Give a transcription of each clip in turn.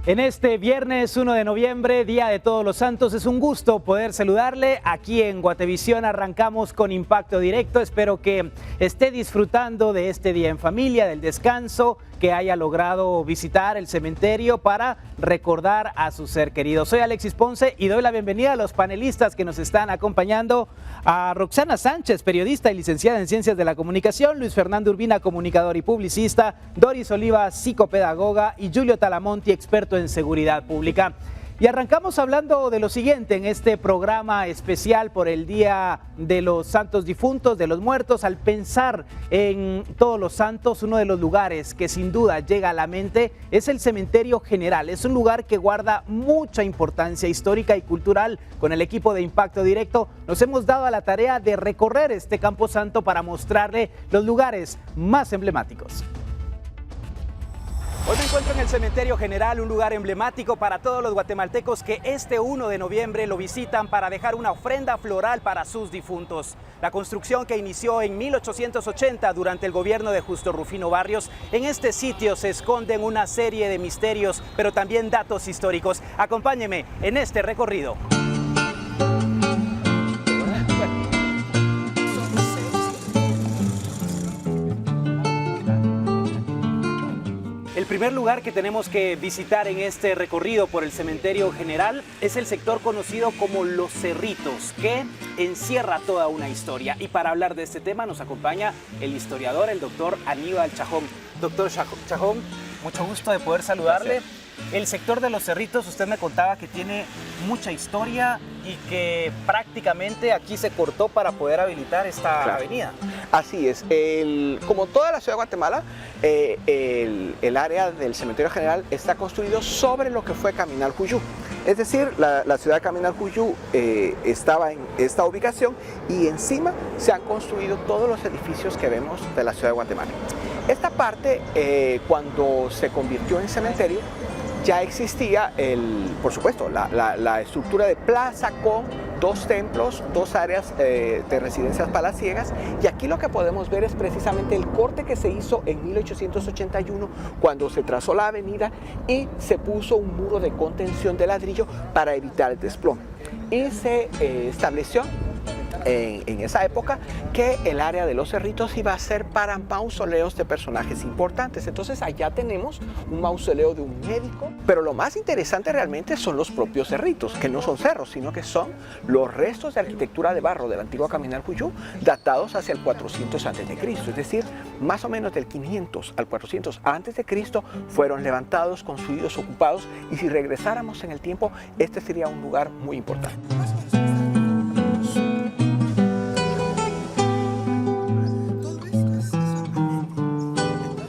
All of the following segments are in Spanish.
En este viernes 1 de noviembre, Día de Todos los Santos, es un gusto poder saludarle. Aquí en Guatevisión arrancamos con Impacto Directo. Espero que esté disfrutando de este día en familia, del descanso, que haya logrado visitar el cementerio para recordar a su ser querido. Soy Alexis Ponce y doy la bienvenida a los panelistas que nos están acompañando: a Roxana Sánchez, periodista y licenciada en Ciencias de la Comunicación; Luis Fernando Urbina, comunicador y publicista; Doris Oliva, psicopedagoga; y Julio Talamonti, experto en seguridad pública. Y arrancamos hablando de lo siguiente en este programa especial por el Día de los Santos Difuntos, de los Muertos. Al pensar en Todos los Santos, uno de los lugares que sin duda llega a la mente es el Cementerio General. Es un lugar que guarda mucha importancia histórica y cultural. Con el equipo de Impacto Directo nos hemos dado a la tarea de recorrer este camposanto para mostrarle los lugares más emblemáticos. Hoy me encuentro en el Cementerio General, un lugar emblemático para todos los guatemaltecos que este 1 de noviembre lo visitan para dejar una ofrenda floral para sus difuntos. La construcción, que inició en 1880 durante el gobierno de Justo Rufino Barrios, en este sitio se esconden una serie de misterios, pero también datos históricos. Acompáñeme en este recorrido. El primer lugar que tenemos que visitar en este recorrido por el Cementerio General es el sector conocido como Los Cerritos, que encierra toda una historia. Y para hablar de este tema nos acompaña el historiador, el doctor Aníbal Chajón. Doctor Chajón, mucho gusto de poder saludarle. Gracias. El sector de Los Cerritos, usted me contaba que tiene mucha historia y que prácticamente aquí se cortó para poder habilitar esta avenida. Así es. Como toda la ciudad de Guatemala, el área del Cementerio General está construido sobre lo que fue Caminal Juyú. Es decir, la ciudad de Caminal Juyú estaba en esta ubicación y encima se han construido todos los edificios que vemos de la ciudad de Guatemala. Esta parte, cuando se convirtió en cementerio, ya existía, por supuesto, la estructura de plaza con dos templos, dos áreas de residencias palaciegas, y aquí lo que podemos ver es precisamente el corte que se hizo en 1881 cuando se trazó la avenida y se puso un muro de contención de ladrillo para evitar el desplome. Y se estableció en esa época que el área de Los Cerritos iba a ser para mausoleos de personajes importantes. Entonces allá tenemos un mausoleo de un médico, pero lo más interesante realmente son los propios cerritos, que no son cerros, sino que son los restos de arquitectura de barro de la antigua Caminal Juyú, datados hacia el 400 a.C., es decir, más o menos del 500 al 400 a.C. fueron levantados, construidos, ocupados, y si regresáramos en el tiempo, este sería un lugar muy importante.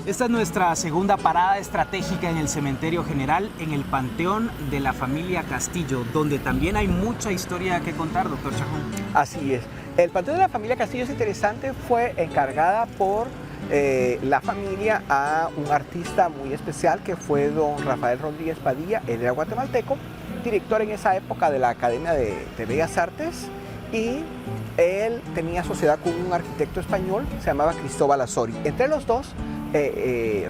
Esta es nuestra segunda parada estratégica en el Cementerio General, en el Panteón de la Familia Castillo, donde también hay mucha historia que contar, doctor Chajón. Así es. El Panteón de la Familia Castillo es interesante, fue encargada por la familia a un artista muy especial que fue don Rafael Rodríguez Padilla. Él era guatemalteco, director en esa época de la Academia de Bellas Artes, y él tenía sociedad con un arquitecto español, se llamaba Cristóbal Azori. Entre los dos,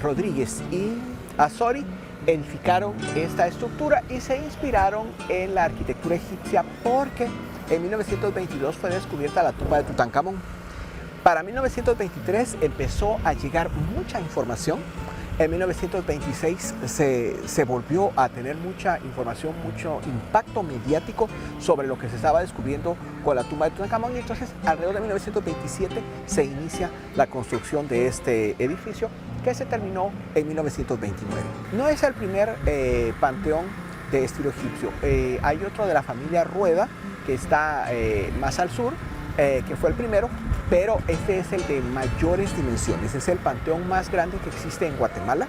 Rodríguez y Azori edificaron esta estructura y se inspiraron en la arquitectura egipcia, porque en 1922 fue descubierta la tumba de Tutankamón. Para 1923 empezó a llegar mucha información. En 1926 se volvió a tener mucha información, mucho impacto mediático sobre lo que se estaba descubriendo con la tumba de Tutankamón, y entonces alrededor de 1927 se inicia la construcción de este edificio, que se terminó en 1929. No es el primer panteón de estilo egipcio. Hay otro de la familia Rueda que está más al sur, que fue el primero, pero este es el de mayores dimensiones, es el panteón más grande que existe en Guatemala.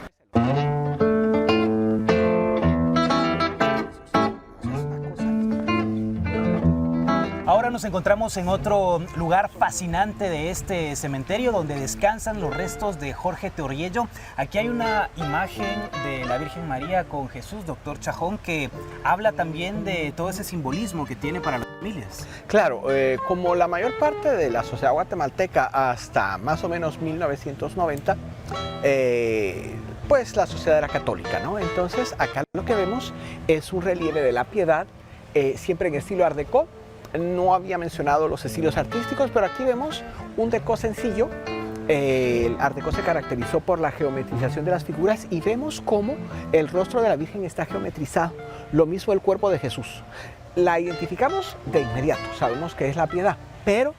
Ahora nos encontramos en otro lugar fascinante de este cementerio donde descansan los restos de Jorge Toriello. Aquí hay una imagen de la Virgen María con Jesús, doctor Chajón, que habla también de todo ese simbolismo que tiene para las familias. Claro, como la mayor parte de la sociedad guatemalteca hasta más o menos 1990, pues la sociedad era católica, ¿no? Entonces acá lo que vemos es un relieve de la Piedad, siempre en estilo Art Deco. No había mencionado los estilos artísticos, pero aquí vemos un deco sencillo. El Art Deco se caracterizó por la geometrización de las figuras y vemos cómo el rostro de la Virgen está geometrizado, lo mismo el cuerpo de Jesús. La identificamos de inmediato, sabemos que es la Piedad, pero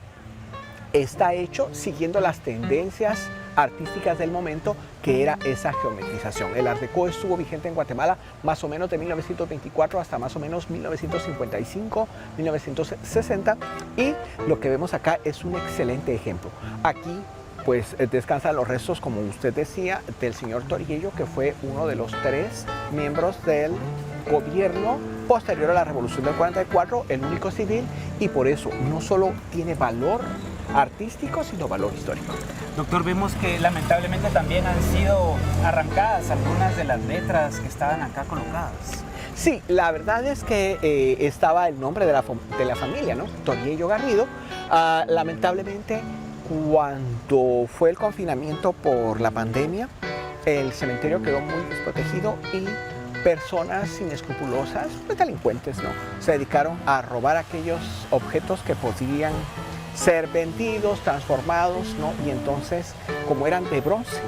está hecho siguiendo las tendencias artísticas del momento, que era esa geometrización. El Art Deco estuvo vigente en Guatemala más o menos de 1924 hasta más o menos 1955, 1960, y lo que vemos acá es un excelente ejemplo. Aquí pues descansan los restos, como usted decía, del señor Toriello, que fue uno de los 3 miembros del gobierno posterior a la Revolución del 44, el único civil, y por eso no solo tiene valor artístico, sino valor histórico. Doctor, vemos que lamentablemente también han sido arrancadas algunas de las letras que estaban acá colocadas. Sí, la verdad es que estaba el nombre de la familia, ¿no? Toriello Garrido. Lamentablemente, cuando fue el confinamiento por la pandemia, el cementerio quedó muy desprotegido y personas inescrupulosas, pues delincuentes, ¿no?, se dedicaron a robar aquellos objetos que podían ser vendidos, transformados, ¿no? Y entonces, como eran de bronce,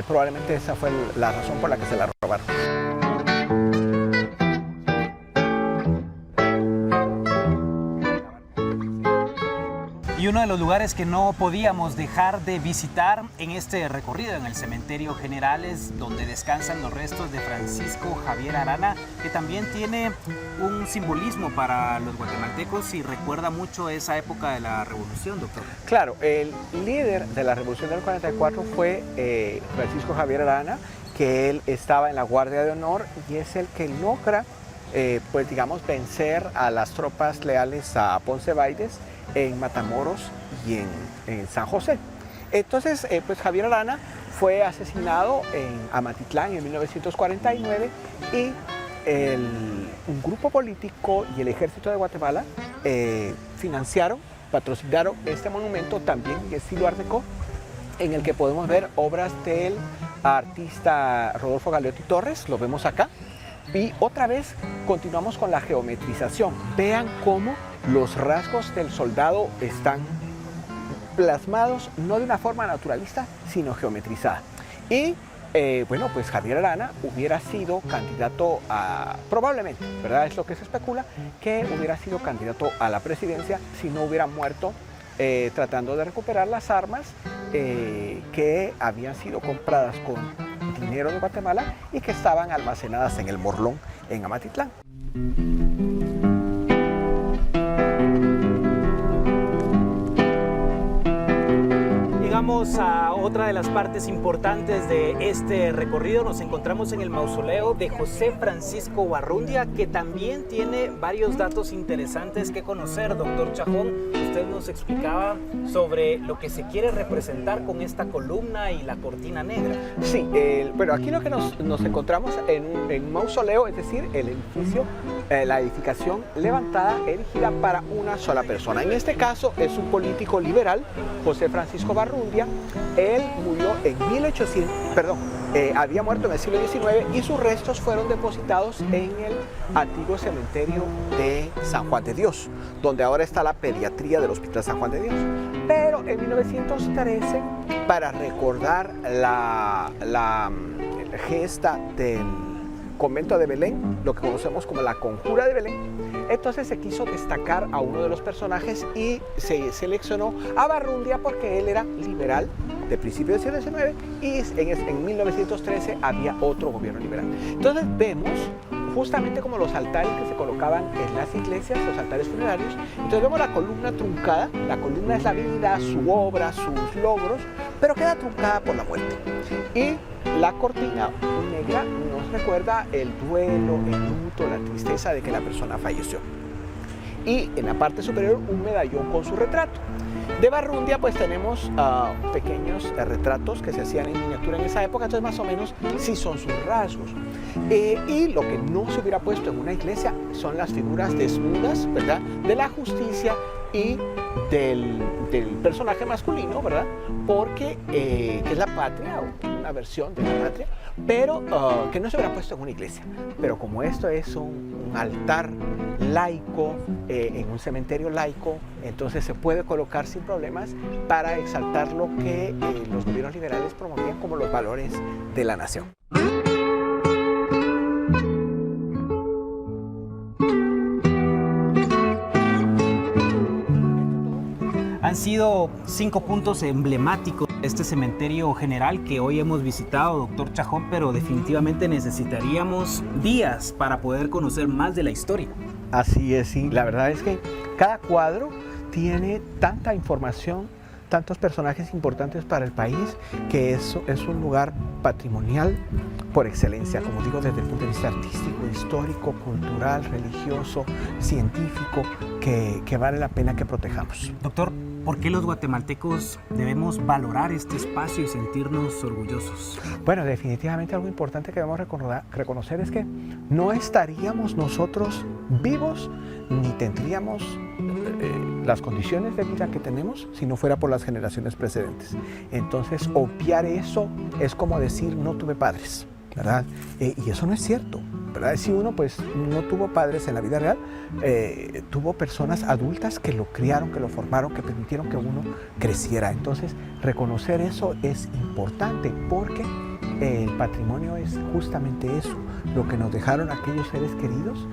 probablemente esa fue la razón por la que se la robaron. Y uno de los lugares que no podíamos dejar de visitar en este recorrido en el Cementerio General es donde descansan los restos de Francisco Javier Arana, que también tiene un simbolismo para los guatemaltecos y recuerda mucho esa época de la Revolución, doctor. Claro, el líder de la Revolución del 44 fue Francisco Javier Arana, que él estaba en la Guardia de Honor y es el que logra, pues digamos, vencer a las tropas leales a Ponce Baides en Matamoros y en San José. Entonces, pues Javier Arana fue asesinado en Amatitlán en 1949 y un grupo político y el ejército de Guatemala financiaron, patrocinaron este monumento también en estilo Art Deco, en el que podemos ver obras del artista Rodolfo Galeotti Torres, lo vemos acá. Y otra vez continuamos con la geometrización. Vean cómo los rasgos del soldado están plasmados no de una forma naturalista, sino geometrizada. Y bueno, pues Javier Arana hubiera sido candidato a, probablemente, ¿verdad? Es lo que se especula, que hubiera sido candidato a la presidencia si no hubiera muerto tratando de recuperar las armas que habían sido compradas con dinero de Guatemala y que estaban almacenadas en el Morlón, en Amatitlán. Llegamos a otra de las partes importantes de este recorrido. Nos encontramos en el mausoleo de José Francisco Barrundia, que también tiene varios datos interesantes que conocer. Doctor Chajón, usted nos explicaba sobre lo que se quiere representar con esta columna y la cortina negra. Sí, bueno, aquí lo que nos encontramos en un mausoleo, es decir, el edificio, la edificación levantada, erigida para una sola persona. En este caso es un político liberal, José Francisco Barrundia. Él murió en había muerto en el siglo XIX y sus restos fueron depositados en el antiguo cementerio de San Juan de Dios, donde ahora está la pediatría del Hospital San Juan de Dios. Pero en 1913, para recordar la gesta del convento de Belén, lo que conocemos como la conjura de Belén, entonces se quiso destacar a uno de los personajes y se seleccionó a Barrundia porque él era liberal de principios del siglo XIX y en 1913 había otro gobierno liberal. Entonces vemos justamente como los altares que se colocaban en las iglesias, los altares funerarios. Entonces vemos la columna truncada, la columna es la vida, su obra, sus logros, pero queda truncada por la muerte. Y la cortina negra nos recuerda el duelo, el luto, la tristeza de que la persona falleció. y en la parte superior un medallón con su retrato. De Barrundia pues tenemos pequeños retratos que se hacían en miniatura en esa época, entonces más o menos sí son sus rasgos. Y lo que no se hubiera puesto en una iglesia son las figuras desnudas, ¿verdad?, de la justicia y del personaje masculino, ¿verdad?, porque que es la patria, una versión de la patria, pero que no se hubiera puesto en una iglesia. Pero como esto es un altar laico, en un cementerio laico, entonces se puede colocar sin problemas para exaltar lo que los gobiernos liberales promovían como los valores de la nación. Han sido 5 puntos emblemáticos de este cementerio general que hoy hemos visitado, doctor Chajón, pero definitivamente necesitaríamos días para poder conocer más de la historia. Así es, sí. La verdad es que cada cuadro tiene tanta información, tantos personajes importantes para el país, que eso es un lugar patrimonial por excelencia, como digo, desde el punto de vista artístico, histórico, cultural, religioso, científico, que vale la pena que protejamos. Doctor, ¿por qué los guatemaltecos debemos valorar este espacio y sentirnos orgullosos? Bueno, definitivamente algo importante que debemos reconocer es que no estaríamos nosotros vivos ni tendríamos las condiciones de vida que tenemos si no fuera por las generaciones precedentes. Entonces, obviar eso es como decir no tuve padres, ¿verdad? Y eso no es cierto, ¿verdad? Si uno pues no tuvo padres en la vida real, tuvo personas adultas que lo criaron, que lo formaron, que permitieron que uno creciera. Entonces, reconocer eso es importante porque el patrimonio es justamente eso, lo que nos dejaron aquellos seres queridos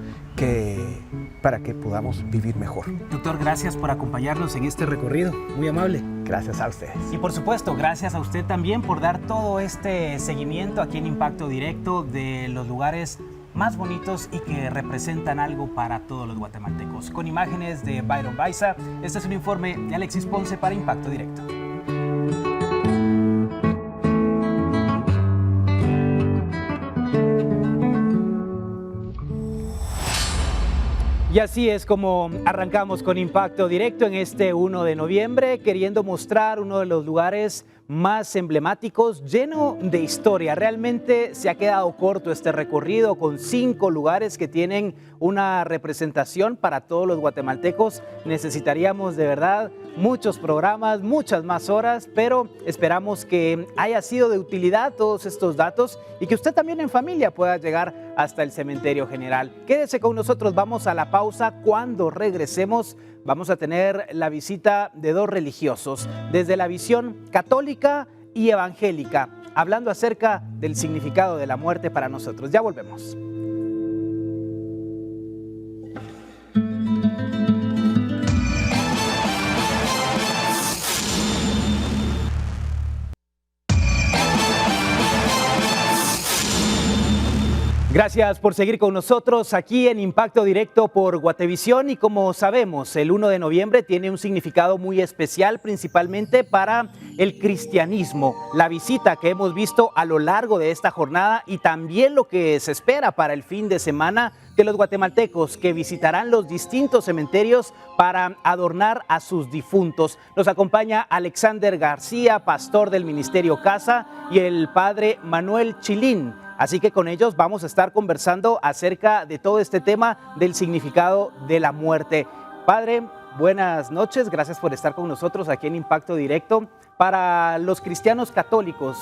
para que podamos vivir mejor. Doctor, gracias por acompañarnos en este recorrido, muy amable. Gracias a ustedes. Y por supuesto, gracias a usted también por dar todo este seguimiento aquí en Impacto Directo de los lugares más bonitos y que representan algo para todos los guatemaltecos. Con imágenes de Byron Baiza, este es un informe de Alexis Ponce para Impacto Directo. Y así es como arrancamos con Impacto Directo en este 1 de noviembre, queriendo mostrar uno de los lugares más emblemáticos, lleno de historia. Realmente se ha quedado corto este recorrido con 5 lugares que tienen una representación para todos los guatemaltecos. Necesitaríamos de verdad muchos programas, muchas más horas, pero esperamos que haya sido de utilidad todos estos datos y que usted también en familia pueda llegar hasta el cementerio general. Quédese con nosotros, vamos a la pausa. Cuando regresemos vamos a tener la visita de 2 religiosos desde la visión católica y evangélica, hablando acerca del significado de la muerte para nosotros. Ya volvemos. Gracias por seguir con nosotros aquí en Impacto Directo por Guatevisión y como sabemos, el 1 de noviembre tiene un significado muy especial principalmente para el cristianismo. La visita que hemos visto a lo largo de esta jornada y también lo que se espera para el fin de semana de los guatemaltecos que visitarán los distintos cementerios para adornar a sus difuntos. Nos acompaña Alexander García, pastor del Ministerio Casa, y el padre Manuel Chilín. Así que con ellos vamos a estar conversando acerca de todo este tema del significado de la muerte. Padre, buenas noches, gracias por estar con nosotros aquí en Impacto Directo. Para los cristianos católicos,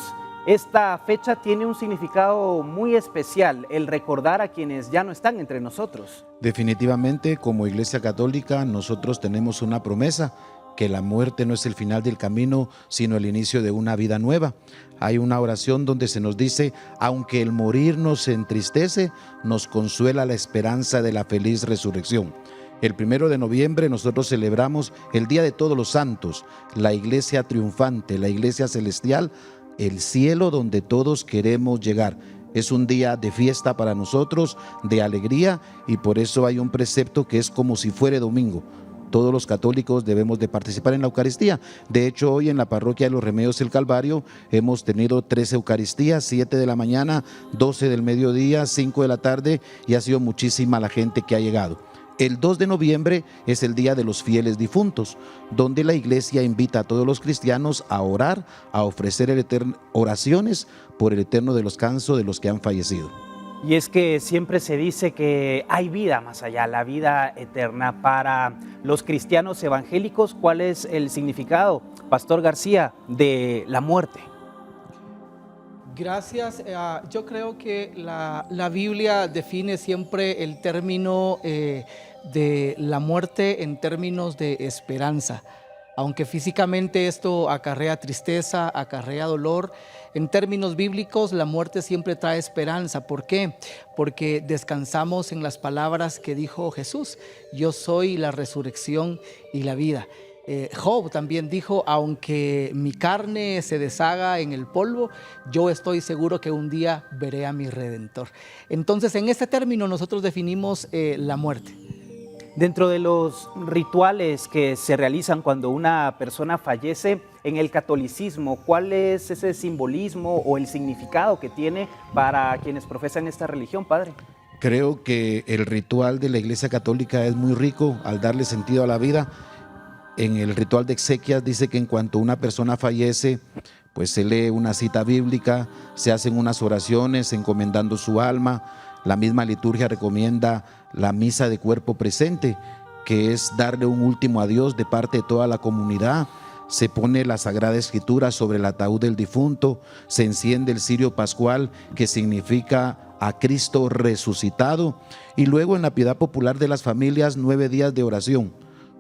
esta fecha tiene un significado muy especial, el recordar a quienes ya no están entre nosotros. Definitivamente, como Iglesia Católica, nosotros tenemos una promesa, que la muerte no es el final del camino, sino el inicio de una vida nueva. Hay una oración donde se nos dice, aunque el morir nos entristece, nos consuela la esperanza de la feliz resurrección. El 1 de noviembre nosotros celebramos el Día de Todos los Santos, la iglesia triunfante, la iglesia celestial, el cielo donde todos queremos llegar. Es un día de fiesta para nosotros, de alegría, y por eso hay un precepto que es como si fuera domingo. Todos los católicos debemos de participar en la Eucaristía. De hecho, hoy en la parroquia de los Remedios del Calvario hemos tenido 3 Eucaristías, 7 de la mañana, 12 del mediodía, 5 de la tarde, y ha sido muchísima la gente que ha llegado. El 2 de noviembre es el Día de los Fieles Difuntos, donde la iglesia invita a todos los cristianos a orar, a ofrecer oraciones por el eterno descanso de los que han fallecido. Y es que siempre se dice que hay vida más allá, la vida eterna. Para los cristianos evangélicos, ¿cuál es el significado, Pastor García, de la muerte? Gracias. Yo creo que la Biblia define siempre el término de la muerte en términos de esperanza. Aunque físicamente esto acarrea tristeza, acarrea dolor, en términos bíblicos la muerte siempre trae esperanza. ¿Por qué? Porque descansamos en las palabras que dijo Jesús: yo soy la resurrección y la vida. Job también dijo: aunque mi carne se deshaga en el polvo, yo estoy seguro que un día veré a mi Redentor. Entonces, en este término nosotros definimos la muerte. Dentro de los rituales que se realizan cuando una persona fallece en el catolicismo, ¿cuál es ese simbolismo o el significado que tiene para quienes profesan esta religión, padre? Creo que el ritual de la Iglesia Católica es muy rico al darle sentido a la vida. En el ritual de exequias dice que en cuanto una persona fallece, pues se lee una cita bíblica, se hacen unas oraciones encomendando su alma. La misma liturgia recomienda la misa de cuerpo presente, que es darle un último adiós de parte de toda la comunidad. Se pone la Sagrada Escritura sobre el ataúd del difunto, se enciende el cirio pascual, que significa a Cristo resucitado, y luego en la piedad popular de las familias 9 días de oración,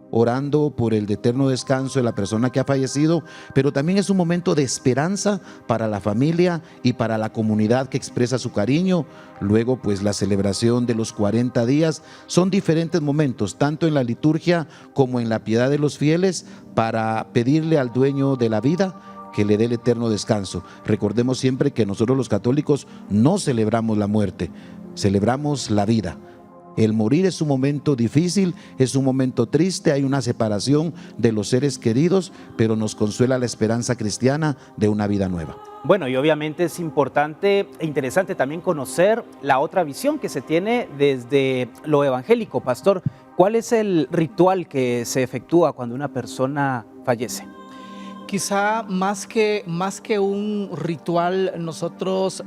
orando por el eterno descanso de la persona que ha fallecido, pero también es un momento de esperanza para la familia y para la comunidad que expresa su cariño. Luego, pues, la celebración de los 40 días. Son diferentes momentos, tanto en la liturgia como en la piedad de los fieles, para pedirle al dueño de la vida que le dé el eterno descanso. Recordemos siempre que nosotros los católicos no celebramos la muerte, celebramos la vida. El morir es un momento difícil, es un momento triste, hay una separación de los seres queridos, pero nos consuela la esperanza cristiana de una vida nueva. Bueno, y obviamente es importante e interesante también conocer la otra visión que se tiene desde lo evangélico. Pastor, ¿cuál es el ritual que se efectúa cuando una persona fallece? Quizá más que un ritual, nosotros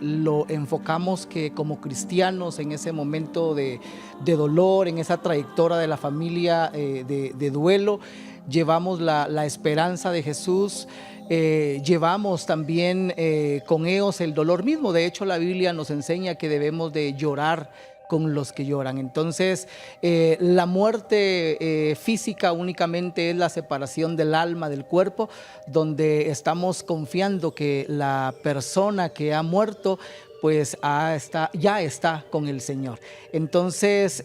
lo enfocamos que como cristianos en ese momento de dolor, en esa trayectoria de la familia de duelo, llevamos la esperanza de Jesús. Llevamos también con ellos el dolor mismo. De hecho, la Biblia nos enseña que debemos de llorar con los que lloran. Entonces, la muerte física únicamente es la separación del alma del cuerpo, donde estamos confiando que la persona que ha muerto pues ya está con el Señor. Entonces,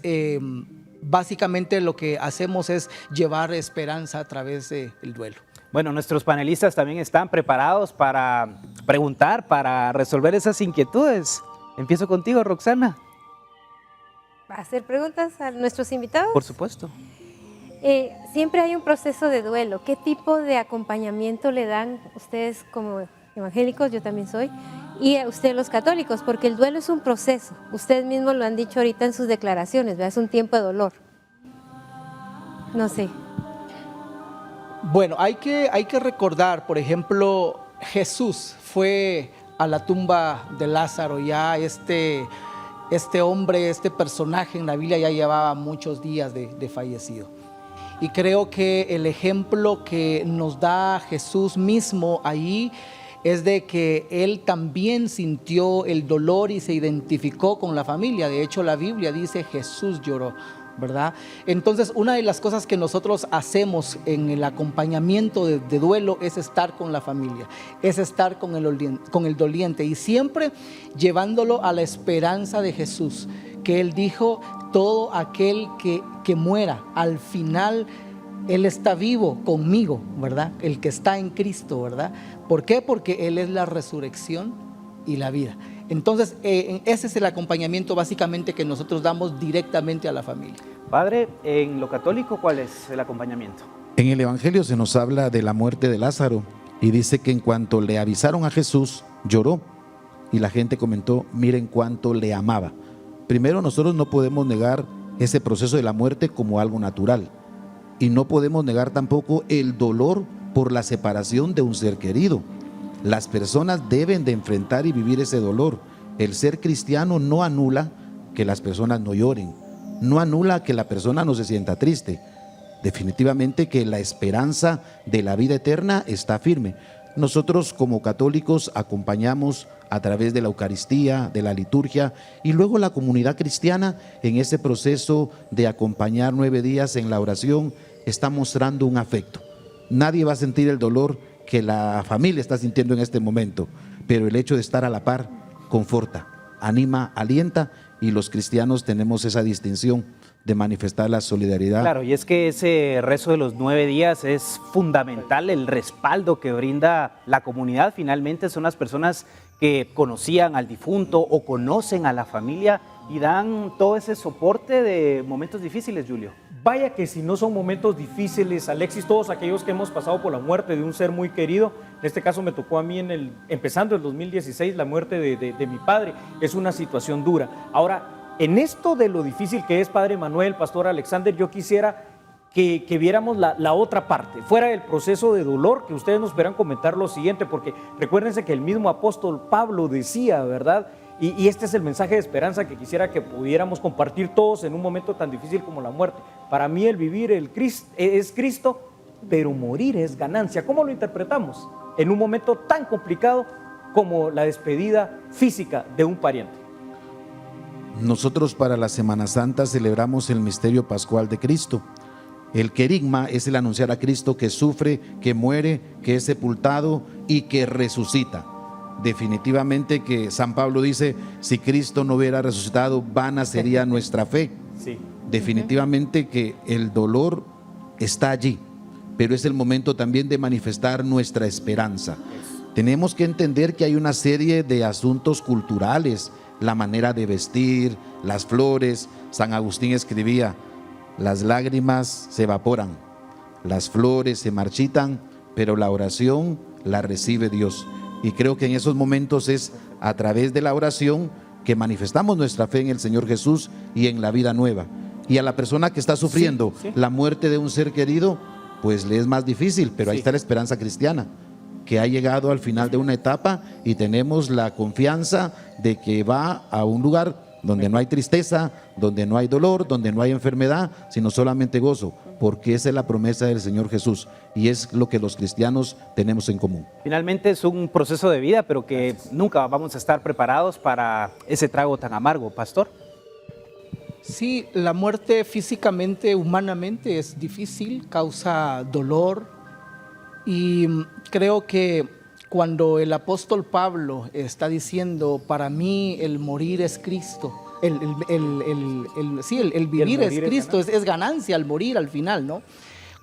básicamente lo que hacemos es llevar esperanza a través del duelo. Bueno, nuestros panelistas también están preparados para preguntar, para resolver esas inquietudes. Empiezo contigo, Roxana. ¿Va a hacer preguntas a nuestros invitados? Por supuesto. Siempre hay un proceso de duelo. ¿Qué tipo de acompañamiento le dan ustedes como evangélicos? Yo también soy. Y a ustedes los católicos, porque el duelo es un proceso. Ustedes mismos lo han dicho ahorita en sus declaraciones, ¿verdad? Es un tiempo de dolor. No sé. Bueno, hay que recordar, por ejemplo, Jesús fue a la tumba de Lázaro. Ya este hombre, este personaje en la Biblia ya llevaba muchos días de fallecido. Y creo que el ejemplo que nos da Jesús mismo ahí es de que Él también sintió el dolor y se identificó con la familia. De hecho, la Biblia dice Jesús lloró, ¿verdad? Entonces, una de las cosas que nosotros hacemos en el acompañamiento de duelo es estar con la familia, es estar con el doliente y siempre llevándolo a la esperanza de Jesús, que Él dijo: todo aquel que muera, al final Él está vivo conmigo, ¿verdad? El que está en Cristo, ¿verdad? ¿Por qué? Porque Él es la resurrección y la vida. Entonces, ese es el acompañamiento básicamente que nosotros damos directamente a la familia. Padre, en lo católico, ¿cuál es el acompañamiento? En el Evangelio se nos habla de la muerte de Lázaro y dice que en cuanto le avisaron a Jesús, lloró, y la gente comentó: miren cuánto le amaba. Primero, nosotros no podemos negar ese proceso de la muerte como algo natural. Y no podemos negar tampoco el dolor por la separación de un ser querido. Las personas deben de enfrentar y vivir ese dolor. El ser cristiano no anula que las personas no lloren, no anula que la persona no se sienta triste. Definitivamente que la esperanza de la vida eterna está firme. Nosotros como católicos acompañamos a través de la Eucaristía, de la liturgia, y luego la comunidad cristiana en ese proceso de acompañar 9 días en la oración está mostrando un afecto. Nadie va a sentir el dolor que la familia está sintiendo en este momento, pero el hecho de estar a la par conforta, anima, alienta, y los cristianos tenemos esa distinción de manifestar la solidaridad. Claro, y es que ese rezo de los 9 días es fundamental, el respaldo que brinda la comunidad. Finalmente son las personas que conocían al difunto o conocen a la familia y dan todo ese soporte de momentos difíciles, Julio. Vaya que si no son momentos difíciles, Alexis, todos aquellos que hemos pasado por la muerte de un ser muy querido, en este caso me tocó a mí empezando el 2016, la muerte de mi padre, es una situación dura. Ahora, en esto de lo difícil que es, Padre Manuel, Pastor Alexander, yo quisiera que viéramos la otra parte, fuera del proceso de dolor, que ustedes nos pudieran comentar lo siguiente, porque recuérdense que el mismo apóstol Pablo decía, ¿verdad? Y este es el mensaje de esperanza que quisiera que pudiéramos compartir todos en un momento tan difícil como la muerte. Para mí el vivir es Cristo, pero morir es ganancia. ¿Cómo lo interpretamos en un momento tan complicado como la despedida física de un pariente? Nosotros para la Semana Santa celebramos el misterio pascual de Cristo. El querigma es el anunciar a Cristo que sufre, que muere, que es sepultado y que resucita. Definitivamente que San Pablo dice, si Cristo no hubiera resucitado, vana sería nuestra fe. Sí. Definitivamente que el dolor está allí, pero es el momento también de manifestar nuestra esperanza. Tenemos que entender que hay una serie de asuntos culturales, la manera de vestir, las flores. San Agustín escribía, las lágrimas se evaporan, las flores se marchitan, pero la oración la recibe Dios. Y creo que en esos momentos es a través de la oración que manifestamos nuestra fe en el Señor Jesús y en la vida nueva. Y a la persona que está sufriendo la muerte de un ser querido, pues le es más difícil, pero ahí está la esperanza cristiana, que ha llegado al final de una etapa y tenemos la confianza de que va a un lugar donde no hay tristeza, donde no hay dolor, donde no hay enfermedad, sino solamente gozo, porque esa es la promesa del Señor Jesús y es lo que los cristianos tenemos en común. Finalmente es un proceso de vida, pero que nunca vamos a estar preparados para ese trago tan amargo, Pastor. Sí, la muerte físicamente, humanamente es difícil, causa dolor, y creo que cuando el apóstol Pablo está diciendo, para mí el morir es Cristo, el vivir es Cristo, es ganancia al morir al final, ¿no?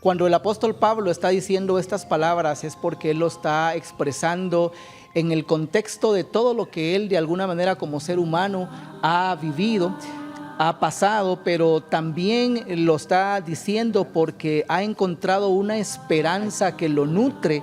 Cuando el apóstol Pablo está diciendo estas palabras es porque él lo está expresando en el contexto de todo lo que él de alguna manera como ser humano ha vivido, ha pasado, pero también lo está diciendo porque ha encontrado una esperanza que lo nutre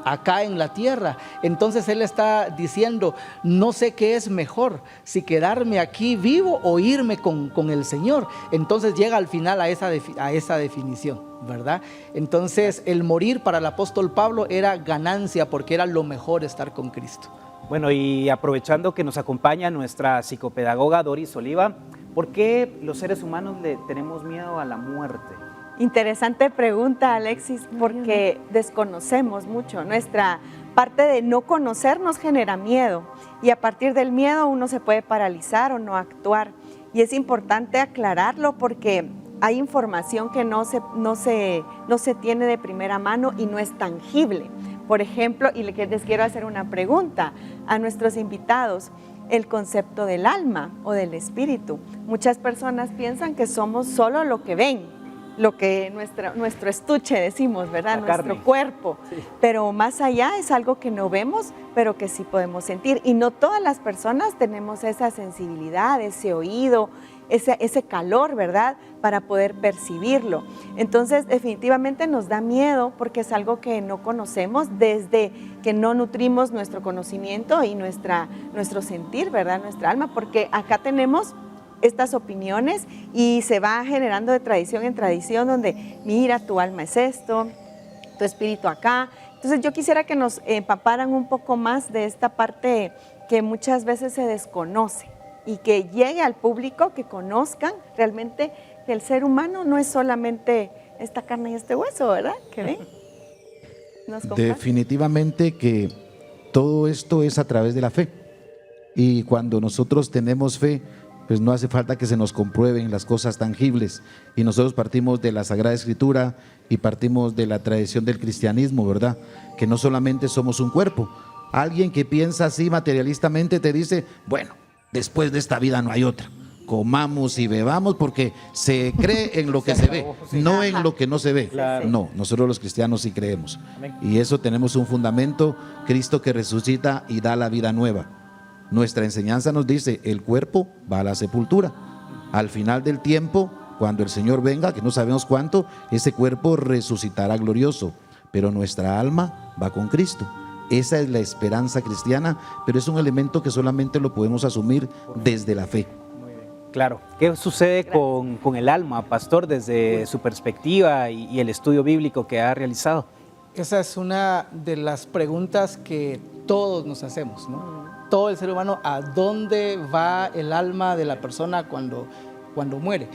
acá en la tierra. Entonces él está diciendo, no sé qué es mejor, si quedarme aquí vivo o irme con el Señor. Entonces llega al final a esa definición, ¿verdad? Entonces el morir para el apóstol Pablo era ganancia porque era lo mejor estar con Cristo. Bueno, y aprovechando que nos acompaña nuestra psicopedagoga Doris Oliva, ¿por qué los seres humanos le tenemos miedo a la muerte? Interesante pregunta, Alexis, porque desconocemos mucho. Nuestra parte de no conocer nos genera miedo y a partir del miedo uno se puede paralizar o no actuar. Y es importante aclararlo porque hay información que no se tiene de primera mano y no es tangible. Por ejemplo, y les quiero hacer una pregunta a nuestros invitados. El concepto del alma o del espíritu. Muchas personas piensan que somos solo lo que ven, lo que nuestro estuche decimos, ¿verdad? Nuestro cuerpo. Sí. Pero más allá es algo que no vemos, pero que sí podemos sentir. Y no todas las personas tenemos esa sensibilidad, ese oído, ese calor, ¿verdad? Para poder percibirlo. Entonces, definitivamente nos da miedo porque es algo que no conocemos desde que no nutrimos nuestro conocimiento y nuestro sentir, ¿verdad? Nuestra alma, porque acá tenemos estas opiniones y se va generando de tradición en tradición donde mira, tu alma es esto, tu espíritu acá. Entonces yo quisiera que nos empaparan un poco más de esta parte que muchas veces se desconoce y que llegue al público, que conozcan realmente que el ser humano no es solamente esta carne y este hueso, ¿verdad? ¿Qué ven? ¿Nos comparten? Definitivamente que todo esto es a través de la fe. Y cuando nosotros tenemos fe, pues no hace falta que se nos comprueben las cosas tangibles. Y nosotros partimos de la Sagrada Escritura y partimos de la tradición del cristianismo, ¿verdad? Que no solamente somos un cuerpo. Alguien que piensa así materialistamente te dice, bueno, después de esta vida no hay otra. Comamos y bebamos porque se cree en lo que se ve, no en lo que no se ve. Claro. No, nosotros los cristianos sí creemos. Amén. Y eso tenemos un fundamento, Cristo que resucita y da la vida nueva. Nuestra enseñanza nos dice, el cuerpo va a la sepultura. Al final del tiempo, cuando el Señor venga, que no sabemos cuánto, ese cuerpo resucitará glorioso, pero nuestra alma va con Cristo. Esa es la esperanza cristiana, pero es un elemento que solamente lo podemos asumir desde la fe. Claro. ¿Qué sucede con el alma, pastor, desde su perspectiva y el estudio bíblico que ha realizado? Esa es una de las preguntas que todos nos hacemos, ¿no? Todo el ser humano, ¿a dónde va el alma de la persona cuando muere?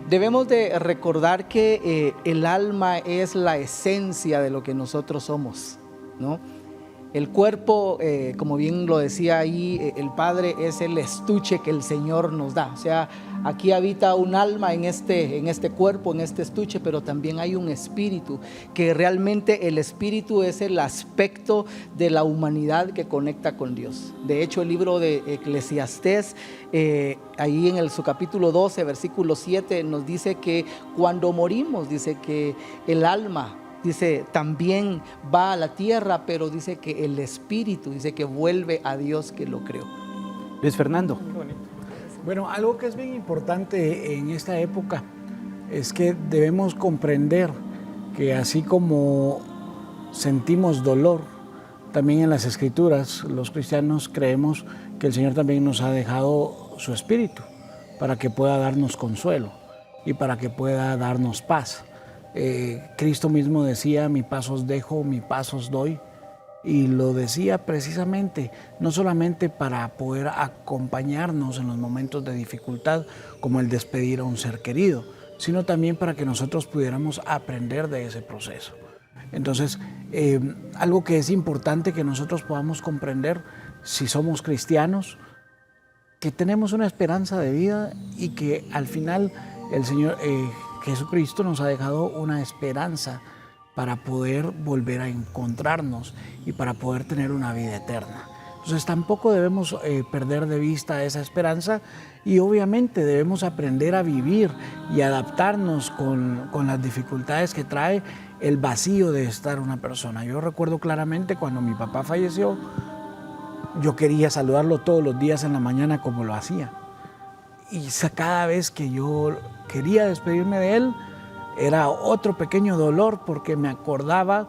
Debemos de recordar que el alma es la esencia de lo que nosotros somos, ¿no? El cuerpo, como bien lo decía ahí el Padre, es el estuche que el Señor nos da. O sea, aquí habita un alma en este cuerpo, en este estuche, pero también hay un espíritu, que realmente el espíritu es el aspecto de la humanidad que conecta con Dios. De hecho, el libro de Eclesiastés, ahí en su capítulo 12, versículo 7, nos dice que cuando morimos, dice que el alma, dice, también va a la tierra, pero dice que el espíritu, dice que vuelve a Dios que lo creó. Luis Fernando. Bueno, algo que es bien importante en esta época es que debemos comprender que así como sentimos dolor, también en las Escrituras, los cristianos creemos que el Señor también nos ha dejado su Espíritu para que pueda darnos consuelo y para que pueda darnos paz. Cristo mismo decía, mi paz os dejo, mi paz os doy, y lo decía precisamente no solamente para poder acompañarnos en los momentos de dificultad como el despedir a un ser querido, sino también para que nosotros pudiéramos aprender de ese proceso. Entonces, algo que es importante que nosotros podamos comprender si somos cristianos, que tenemos una esperanza de vida y que al final el Señor Jesucristo nos ha dejado una esperanza para poder volver a encontrarnos y para poder tener una vida eterna. Entonces tampoco debemos perder de vista esa esperanza y obviamente debemos aprender a vivir y adaptarnos con las dificultades que trae el vacío de estar una persona. Yo recuerdo claramente cuando mi papá falleció, yo quería saludarlo todos los días en la mañana como lo hacía. Y cada vez que yo quería despedirme de él, era otro pequeño dolor porque me acordaba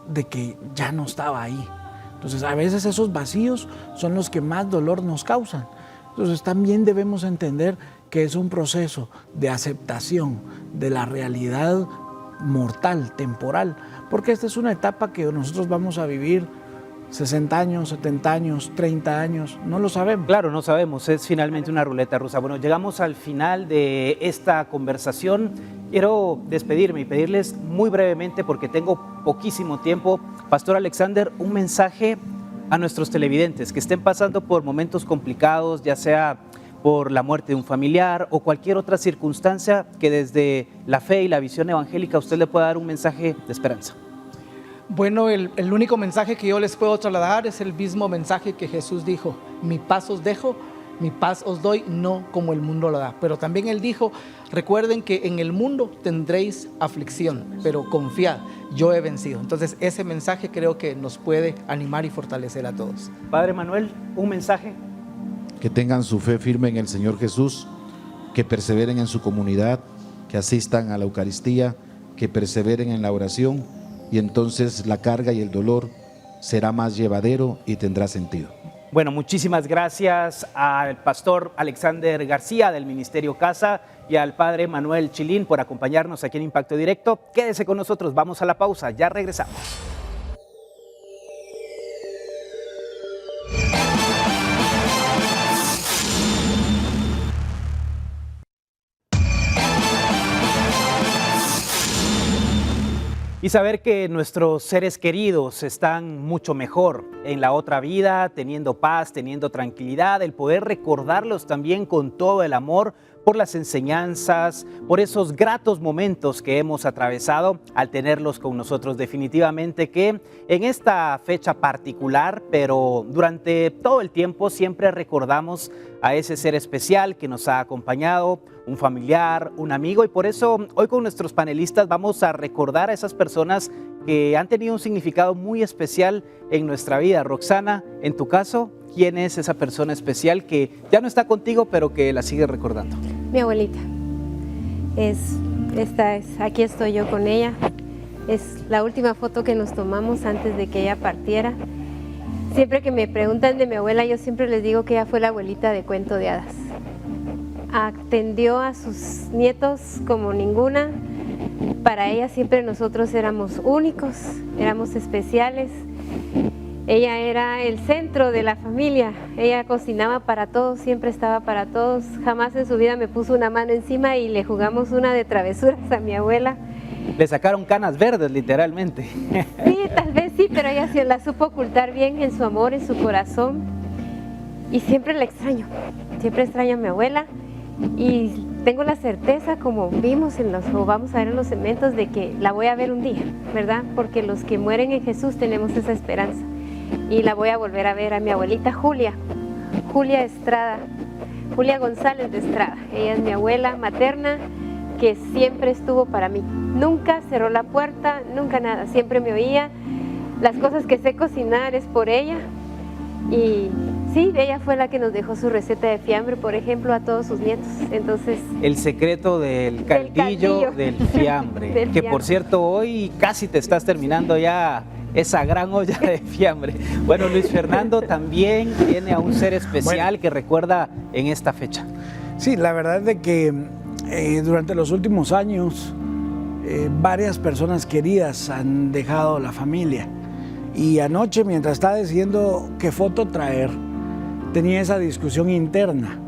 de que ya no estaba ahí. Entonces, a veces esos vacíos son los que más dolor nos causan. Entonces, también debemos entender que es un proceso de aceptación de la realidad mortal, temporal, porque esta es una etapa que nosotros vamos a vivir 60 años, 70 años, 30 años, no lo sabemos. Claro, no sabemos, es finalmente una ruleta rusa. Bueno, llegamos al final de esta conversación. Quiero despedirme y pedirles muy brevemente, porque tengo poquísimo tiempo, Pastor Alexander, un mensaje a nuestros televidentes que estén pasando por momentos complicados, ya sea por la muerte de un familiar o cualquier otra circunstancia, que desde la fe y la visión evangélica usted le pueda dar un mensaje de esperanza. Bueno, el único mensaje que yo les puedo trasladar es el mismo mensaje que Jesús dijo: mi paz os dejo, mi paz os doy, no como el mundo lo da. Pero también Él dijo, recuerden que en el mundo tendréis aflicción, pero confiad, yo he vencido. Entonces ese mensaje creo que nos puede animar y fortalecer a todos. Padre Manuel, un mensaje. Que tengan su fe firme en el Señor Jesús, que perseveren en su comunidad, que asistan a la Eucaristía, que perseveren en la oración, y entonces la carga y el dolor será más llevadero y tendrá sentido. Bueno, muchísimas gracias al pastor Alexander García del Ministerio Casa y al padre Manuel Chilín por acompañarnos aquí en Impacto Directo. Quédese con nosotros, vamos a la pausa, ya regresamos. Y saber que nuestros seres queridos están mucho mejor en la otra vida, teniendo paz, teniendo tranquilidad, el poder recordarlos también con todo el amor por las enseñanzas, por esos gratos momentos que hemos atravesado al tenerlos con nosotros. Definitivamente que en esta fecha particular, pero durante todo el tiempo siempre recordamos a ese ser especial que nos ha acompañado, un familiar, un amigo, y por eso hoy con nuestros panelistas vamos a recordar a esas personas que han tenido un significado muy especial en nuestra vida. Roxana, en tu caso, ¿quién es esa persona especial que ya no está contigo, pero que la sigues recordando? Mi abuelita. Aquí estoy yo con ella. Es la última foto que nos tomamos antes de que ella partiera. Siempre que me preguntan de mi abuela, yo siempre les digo que ella fue la abuelita de cuento de hadas. Atendió a sus nietos como ninguna. Para ella siempre nosotros éramos únicos, éramos especiales. Ella era el centro de la familia, ella cocinaba para todos, siempre estaba para todos. Jamás en su vida me puso una mano encima y le jugamos una de travesuras a mi abuela. Le sacaron canas verdes, literalmente. Sí, tal vez sí, pero ella se la supo ocultar bien en su amor, en su corazón. Y siempre la extraño, siempre extraño a mi abuela. Y tengo la certeza, como vimos o vamos a ver en los eventos, de que la voy a ver un día, ¿verdad? Porque los que mueren en Jesús tenemos esa esperanza. Y la voy a volver a ver a mi abuelita Julia Estrada, Julia González de Estrada. Ella es mi abuela materna que siempre estuvo para mí. Nunca cerró la puerta, nunca nada, siempre me oía. Las cosas que sé cocinar es por ella. Y sí, ella fue la que nos dejó su receta de fiambre, por ejemplo, a todos sus nietos. Entonces, el secreto del caldillo del fiambre. Que por cierto, hoy casi te estás terminando ya esa gran olla de fiambre. Bueno, Luis Fernando también tiene a un ser especial que recuerda en esta fecha. Sí, la verdad es de que durante los últimos años varias personas queridas han dejado la familia. Y anoche, mientras estaba decidiendo qué foto traer, tenía esa discusión interna.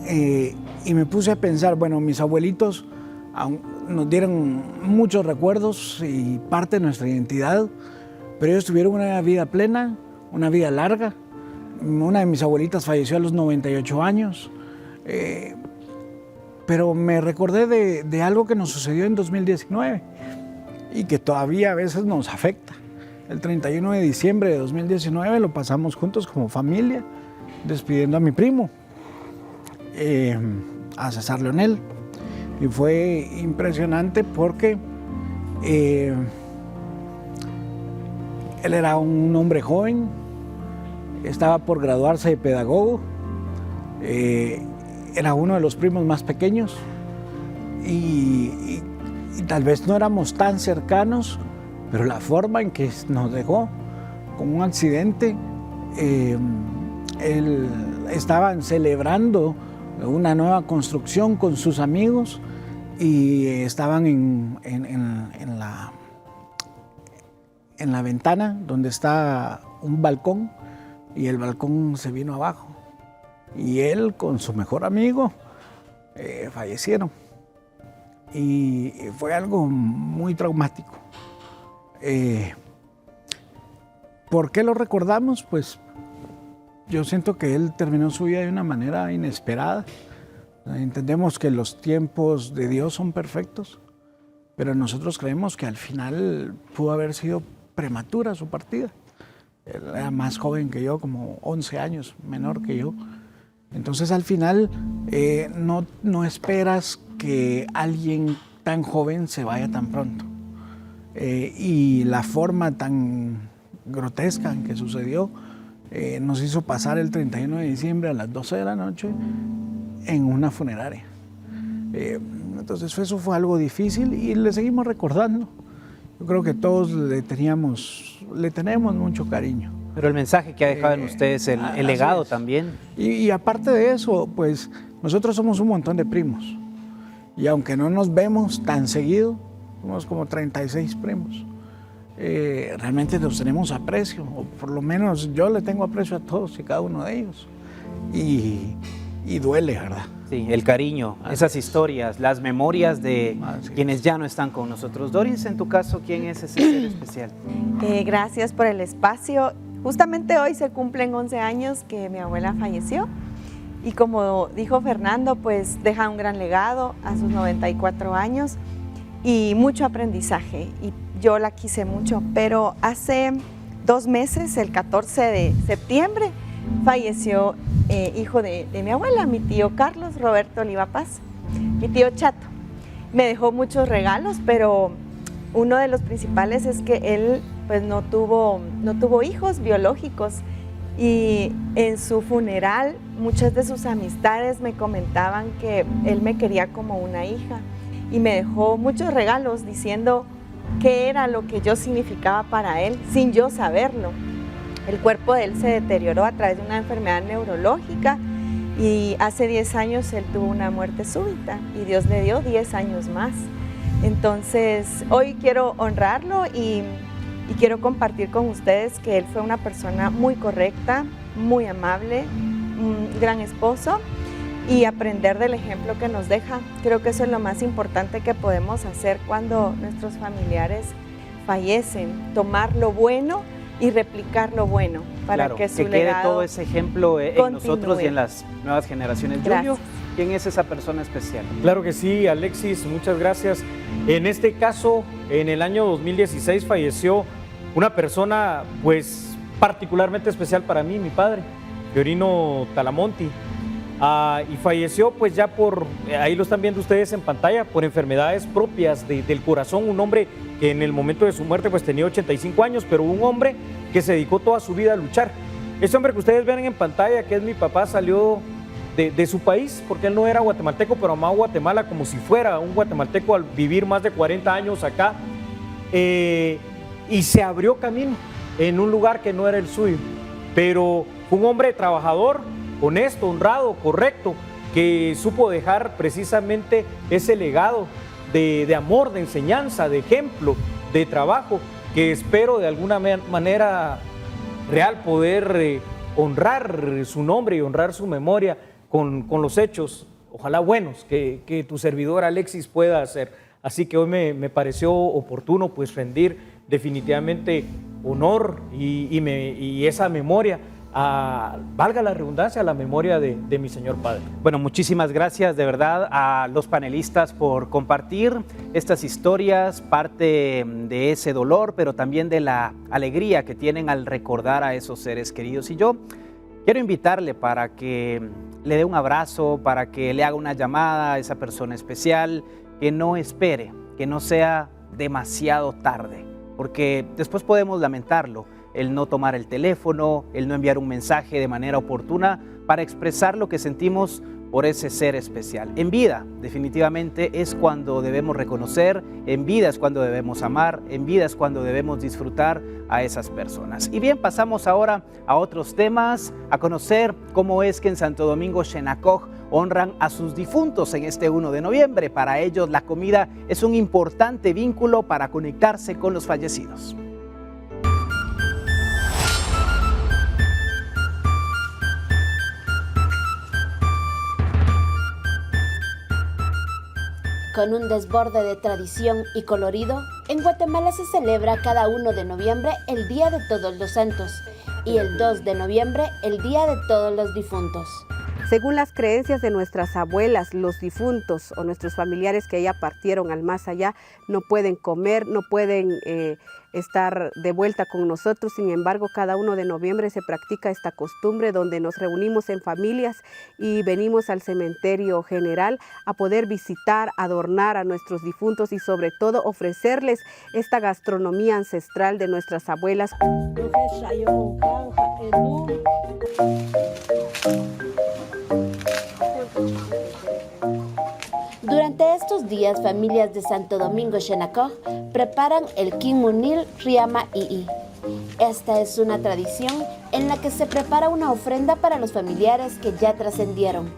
Y me puse a pensar, bueno, mis abuelitos nos dieron muchos recuerdos y parte de nuestra identidad, pero ellos tuvieron una vida plena, una vida larga. Una de mis abuelitas falleció a los 98 años, pero me recordé de algo que nos sucedió en 2019 y que todavía a veces nos afecta. El 31 de diciembre de 2019 lo pasamos juntos como familia, despidiendo a mi primo, a César Leonel. Y fue impresionante porque él era un hombre joven, estaba por graduarse de pedagogo, era uno de los primos más pequeños y tal vez no éramos tan cercanos, pero la forma en que nos dejó con un accidente, estaban celebrando una nueva construcción con sus amigos y estaban en la ventana donde está un balcón y el balcón se vino abajo y él con su mejor amigo fallecieron y fue algo muy traumático. ¿Por qué lo recordamos? Pues yo siento que él terminó su vida de una manera inesperada. Entendemos que los tiempos de Dios son perfectos, pero nosotros creemos que al final pudo haber sido prematura su partida. Él era más joven que yo, como 11 años menor que yo. Entonces al final no esperas que alguien tan joven se vaya tan pronto. Y la forma tan grotesca en que sucedió nos hizo pasar el 31 de diciembre a las 12 de la noche en una funeraria. Entonces eso fue algo difícil y le seguimos recordando. Yo creo que todos le tenemos mucho cariño. Pero el mensaje que ha dejado en ustedes, el legado es. también. Y aparte de eso, pues nosotros somos un montón de primos. Y aunque no nos vemos tan seguido, somos como 36 primos. Realmente nos tenemos aprecio, o por lo menos yo le tengo aprecio a todos y cada uno de ellos. Y duele, ¿verdad? Sí, el cariño, esas historias, las memorias de quienes ya no están con nosotros. Doris, en tu caso, ¿quién es ese ser especial? Gracias por el espacio. Justamente hoy se cumplen 11 años que mi abuela falleció. Y como dijo Fernando, pues deja un gran legado a sus 94 años y mucho aprendizaje. Y yo la quise mucho, pero hace 2 meses, el 14 de septiembre, falleció hijo de mi abuela, mi tío Carlos Roberto Oliva Paz, mi tío Chato. Me dejó muchos regalos, pero uno de los principales es que él pues no tuvo hijos biológicos. Y en su funeral muchas de sus amistades me comentaban que él me quería como una hija y me dejó muchos regalos diciendo qué era lo que yo significaba para él sin yo saberlo. El cuerpo de él se deterioró a través de una enfermedad neurológica y hace 10 años él tuvo una muerte súbita y Dios le dio 10 años más. Entonces hoy quiero honrarlo y quiero compartir con ustedes que él fue una persona muy correcta, muy amable, un gran esposo y aprender del ejemplo que nos deja. Creo que eso es lo más importante que podemos hacer cuando nuestros familiares fallecen, tomar lo bueno y replicar lo bueno para Claro, que su quede legado todo ese ejemplo en continúe. nosotros y en las nuevas generaciones. Gracias. Julio, ¿quién es esa persona especial? Claro que sí, Alexis, muchas gracias. En este caso, en el año 2016 falleció una persona pues particularmente especial para mí, mi padre, Fiorino Talamonti. Y falleció pues ya por, ahí lo están viendo ustedes en pantalla, por enfermedades propias del corazón, un hombre que en el momento de su muerte pues tenía 85 años, pero un hombre que se dedicó toda su vida a luchar. Ese hombre que ustedes ven en pantalla, que es mi papá, salió de su país, porque él no era guatemalteco, pero amaba Guatemala como si fuera un guatemalteco al vivir más de 40 años acá, y se abrió camino en un lugar que no era el suyo, pero fue un hombre trabajador, honesto, honrado, correcto, que supo dejar precisamente ese legado de amor, de enseñanza, de ejemplo, de trabajo, que espero de alguna manera real poder honrar su nombre y honrar su memoria con los hechos, ojalá buenos, que tu servidor Alexis pueda hacer. Así que hoy me pareció oportuno pues rendir definitivamente honor y esa memoria, valga la redundancia, a la memoria de mi señor padre. Bueno, muchísimas gracias de verdad a los panelistas por compartir estas historias, parte de ese dolor, pero también de la alegría que tienen al recordar a esos seres queridos. Y yo quiero invitarle para que le dé un abrazo, para que le haga una llamada a esa persona especial, que no espere, que no sea demasiado tarde, porque después podemos lamentarlo, el no tomar el teléfono, el no enviar un mensaje de manera oportuna para expresar lo que sentimos por ese ser especial. En vida, definitivamente, es cuando debemos reconocer, en vida es cuando debemos amar, en vida es cuando debemos disfrutar a esas personas. Y bien, pasamos ahora a otros temas, a conocer cómo es que en Santo Domingo Xenacoj honran a sus difuntos en este 1 de noviembre. Para ellos la comida es un importante vínculo para conectarse con los fallecidos. Con un desborde de tradición y colorido, en Guatemala se celebra cada 1 de noviembre el Día de Todos los Santos y el 2 de noviembre el Día de Todos los Difuntos. Según las creencias de nuestras abuelas, los difuntos o nuestros familiares que ya partieron al más allá no pueden comer, no pueden estar de vuelta con nosotros. Sin embargo, cada 1 de noviembre se practica esta costumbre donde nos reunimos en familias y venimos al cementerio general a poder visitar, adornar a nuestros difuntos y sobre todo ofrecerles esta gastronomía ancestral de nuestras abuelas. Durante estos días, familias de Santo Domingo Xenacoj preparan el Quinmunil Riama Ii. Esta es una tradición en la que se prepara una ofrenda para los familiares que ya trascendieron.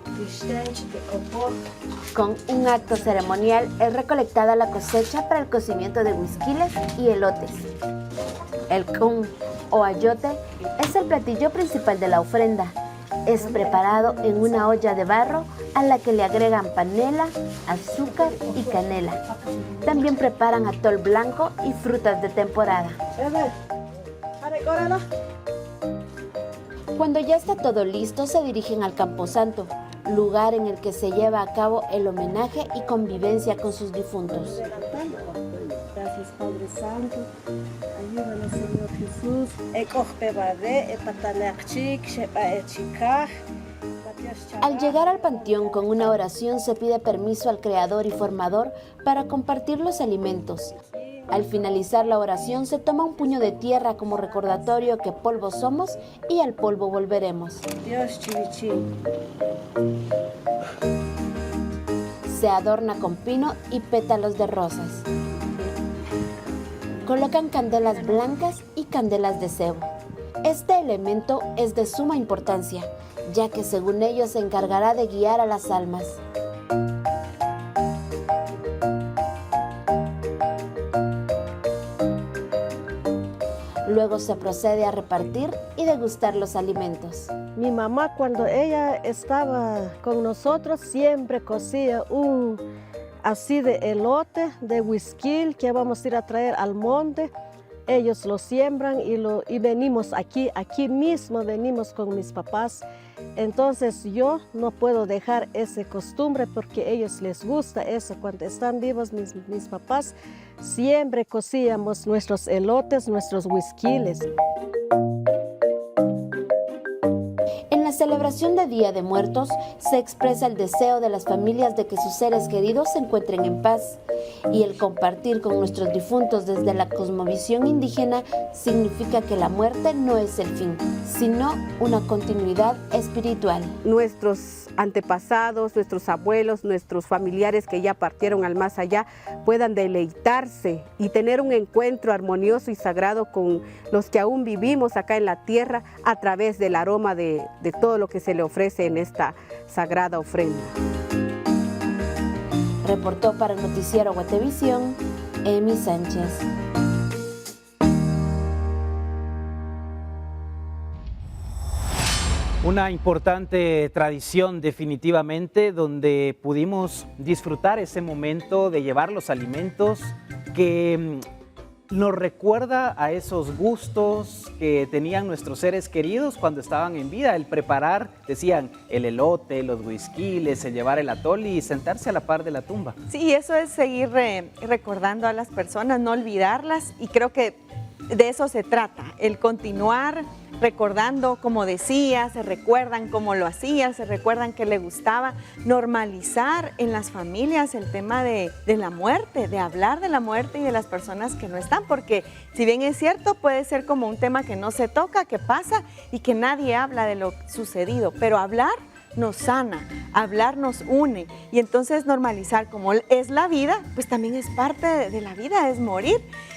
Con un acto ceremonial es recolectada la cosecha para el cocimiento de huisquiles y elotes. El kun o ayote es el platillo principal de la ofrenda. Es preparado en una olla de barro a la que le agregan panela, azúcar y canela. También preparan atol blanco y frutas de temporada. Cuando ya está todo listo, se dirigen al Camposanto, lugar en el que se lleva a cabo el homenaje y convivencia con sus difuntos. Gracias, Padre Santo. Ayúdanos, Señor Jesús. Al llegar al panteón con una oración se pide permiso al Creador y Formador para compartir los alimentos. Al finalizar la oración se toma un puño de tierra como recordatorio que polvo somos y al polvo volveremos. Se adorna con pino y pétalos de rosas. Colocan candelas blancas y candelas de cebo. Este elemento es de suma importancia, ya que según ellos se encargará de guiar a las almas. Luego se procede a repartir y degustar los alimentos. Mi mamá, cuando ella estaba con nosotros, siempre cocía así de elote, de huisquil, que vamos a ir a traer al monte. Ellos lo siembran y venimos aquí mismo venimos con mis papás. Entonces yo no puedo dejar esa costumbre porque a ellos les gusta eso. Cuando están vivos mis papás, siempre cocíamos nuestros elotes, nuestros huisquiles. En la celebración de Día de Muertos se expresa el deseo de las familias de que sus seres queridos se encuentren en paz, y el compartir con nuestros difuntos desde la cosmovisión indígena significa que la muerte no es el fin, sino una continuidad espiritual. Nuestros antepasados, nuestros abuelos, nuestros familiares que ya partieron al más allá puedan deleitarse y tener un encuentro armonioso y sagrado con los que aún vivimos acá en la tierra a través del aroma de todo lo que se le ofrece en esta sagrada ofrenda. Reportó para el noticiero Guatevisión, Emi Sánchez. Una importante tradición definitivamente, donde pudimos disfrutar ese momento de llevar los alimentos que nos recuerda a esos gustos que tenían nuestros seres queridos cuando estaban en vida. El preparar, decían, el elote, los huisquiles, el llevar el atol y sentarse a la par de la tumba. Sí, eso es seguir recordando a las personas, no olvidarlas, y creo que de eso se trata, el continuar recordando, como decía, se recuerdan cómo lo hacía, se recuerdan que le gustaba, normalizar en las familias el tema de la muerte, de hablar de la muerte y de las personas que no están, porque si bien es cierto, puede ser como un tema que no se toca, que pasa y que nadie habla de lo sucedido, pero hablar nos sana, hablar nos une, y entonces normalizar como es la vida, pues también es parte de la vida, es morir.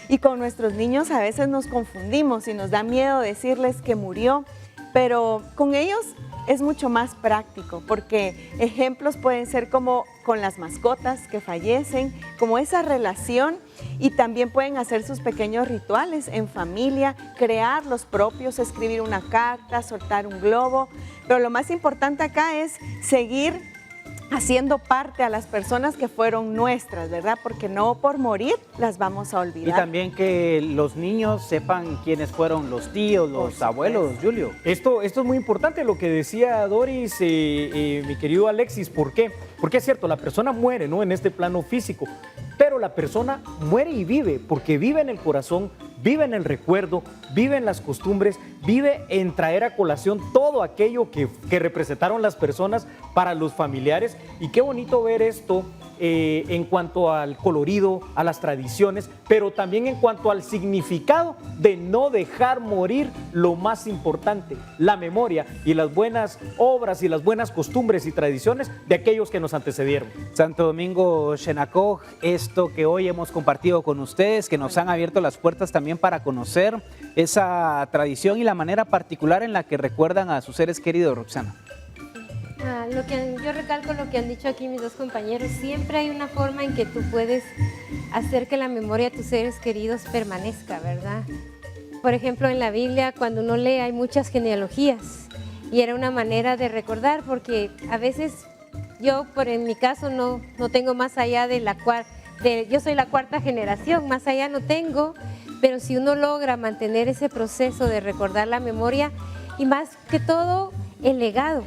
Y con nuestros niños a veces nos confundimos y nos da miedo decirles que murió, pero con ellos es mucho más práctico, porque ejemplos pueden ser como con las mascotas que fallecen, como esa relación, y también pueden hacer sus pequeños rituales en familia, crear los propios, escribir una carta, soltar un globo, pero lo más importante acá es seguir haciendo parte a las personas que fueron nuestras, ¿verdad? Porque no por morir las vamos a olvidar. Y también que los niños sepan quiénes fueron los tíos, los abuelos, Julio. Esto es muy importante lo que decía Doris, mi querido Alexis. ¿Por qué? Porque es cierto, la persona muere, ¿no?, en este plano físico, pero la persona muere y vive, porque vive en el corazón, vive en el recuerdo, vive en las costumbres, vive en traer a colación todo aquello que representaron las personas para los familiares. Y qué bonito ver esto en cuanto al colorido, a las tradiciones, pero también en cuanto al significado de no dejar morir lo más importante, la memoria y las buenas obras y las buenas costumbres y tradiciones de aquellos que nos antecedieron. Santo Domingo Xenacoj, esto que hoy hemos compartido con ustedes, que nos han abierto las puertas también para conocer esa tradición y la manera particular en la que recuerdan a sus seres queridos, Roxana. Yo recalco lo que han dicho aquí mis dos compañeros, siempre hay una forma en que tú puedes hacer que la memoria de tus seres queridos permanezca, ¿verdad? Por ejemplo, en la Biblia, cuando uno lee, hay muchas genealogías y era una manera de recordar, porque a veces yo, en mi caso, no tengo más allá de yo soy la cuarta generación, más allá no tengo, pero si uno logra mantener ese proceso de recordar la memoria y más que todo el legado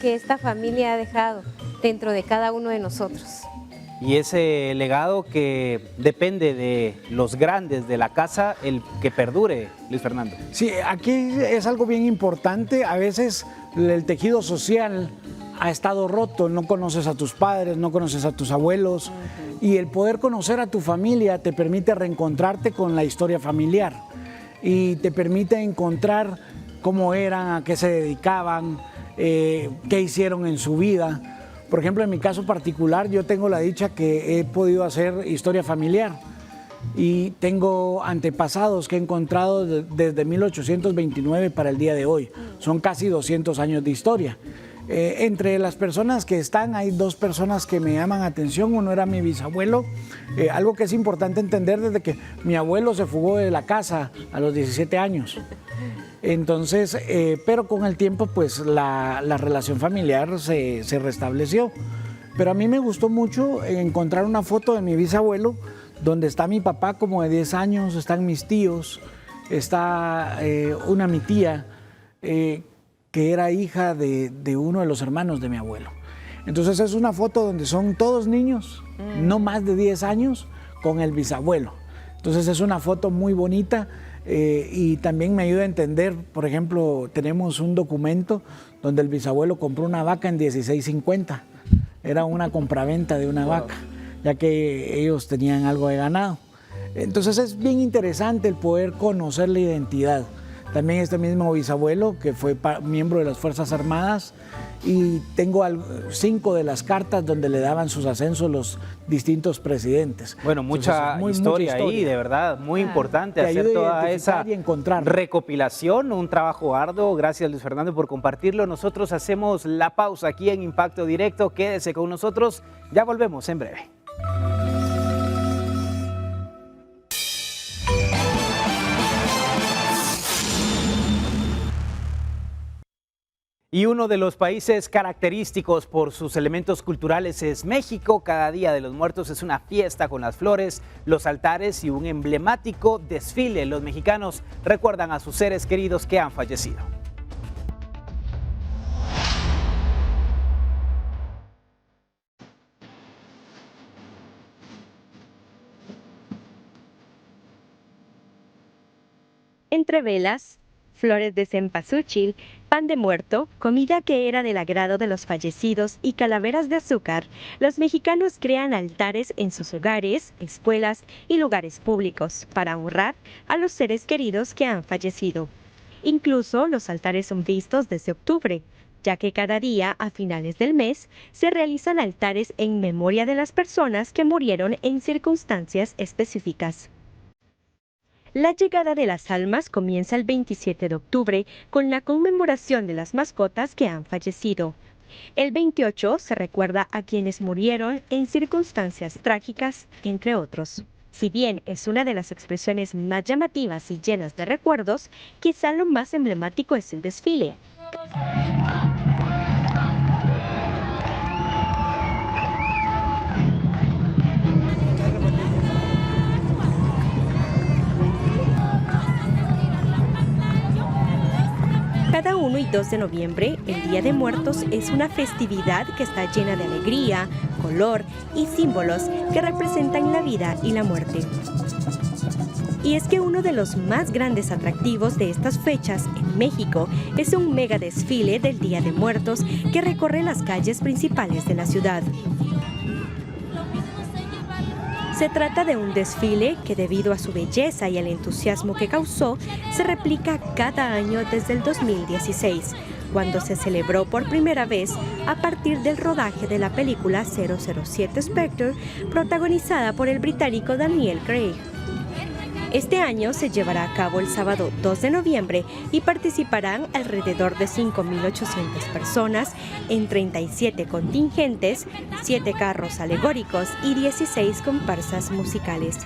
que esta familia ha dejado dentro de cada uno de nosotros. Y ese legado que depende de los grandes de la casa, el que perdure, Luis Fernando. Sí, aquí es algo bien importante. A veces el tejido social ha estado roto, no conoces a tus padres, no conoces a tus abuelos, y el poder conocer a tu familia te permite reencontrarte con la historia familiar y te permite encontrar cómo eran, a qué se dedicaban, qué hicieron en su vida. Por ejemplo, en mi caso particular, yo tengo la dicha que he podido hacer historia familiar y tengo antepasados que he encontrado desde 1829 para el día de hoy. Son casi 200 años de historia. Entre las personas que están, hay dos personas que me llaman atención. Uno era mi bisabuelo, algo que es importante entender desde que mi abuelo se fugó de la casa a los 17 años. Entonces, pero con el tiempo pues la relación familiar se restableció. Pero a mí me gustó mucho encontrar una foto de mi bisabuelo donde está mi papá como de 10 años, están mis tíos, está mi tía que era hija de uno de los hermanos de mi abuelo. Entonces es una foto donde son todos niños, no más de 10 años, con el bisabuelo. Entonces es una foto muy bonita. Y también me ayuda a entender, por ejemplo, tenemos un documento donde el bisabuelo compró una vaca en 16.50. Era una compraventa de una vaca, ya que ellos tenían algo de ganado. Entonces es bien interesante el poder conocer la identidad. También este mismo bisabuelo, que fue miembro de las Fuerzas Armadas, y tengo 5 de las cartas donde le daban sus ascensos los distintos presidentes. Bueno, mucha historia ahí, de verdad, muy importante hacer toda esa recopilación, un trabajo arduo. Gracias, Luis Fernando, por compartirlo. Nosotros hacemos la pausa aquí en Impacto Directo. Quédese con nosotros, ya volvemos en breve. Y uno de los países característicos por sus elementos culturales es México. Cada Día de los Muertos es una fiesta con las flores, los altares y un emblemático desfile. Los mexicanos recuerdan a sus seres queridos que han fallecido. Entre velas, flores de cempasúchil, pan de muerto, comida que era del agrado de los fallecidos y calaveras de azúcar, los mexicanos crean altares en sus hogares, escuelas y lugares públicos para honrar a los seres queridos que han fallecido. Incluso los altares son vistos desde octubre, ya que cada día, a finales del mes, se realizan altares en memoria de las personas que murieron en circunstancias específicas. La llegada de las almas comienza el 27 de octubre con la conmemoración de las mascotas que han fallecido. El 28 se recuerda a quienes murieron en circunstancias trágicas, entre otros. Si bien es una de las expresiones más llamativas y llenas de recuerdos, quizá lo más emblemático es el desfile. Cada 1 y 2 de noviembre, el Día de Muertos es una festividad que está llena de alegría, color y símbolos que representan la vida y la muerte. Y es que uno de los más grandes atractivos de estas fechas en México es un mega desfile del Día de Muertos que recorre las calles principales de la ciudad. Se trata de un desfile que, debido a su belleza y al entusiasmo que causó, se replica cada año desde el 2016, cuando se celebró por primera vez a partir del rodaje de la película 007 Spectre, protagonizada por el británico Daniel Craig. Este año se llevará a cabo el sábado 2 de noviembre y participarán alrededor de 5.800 personas en 37 contingentes, 7 carros alegóricos y 16 comparsas musicales.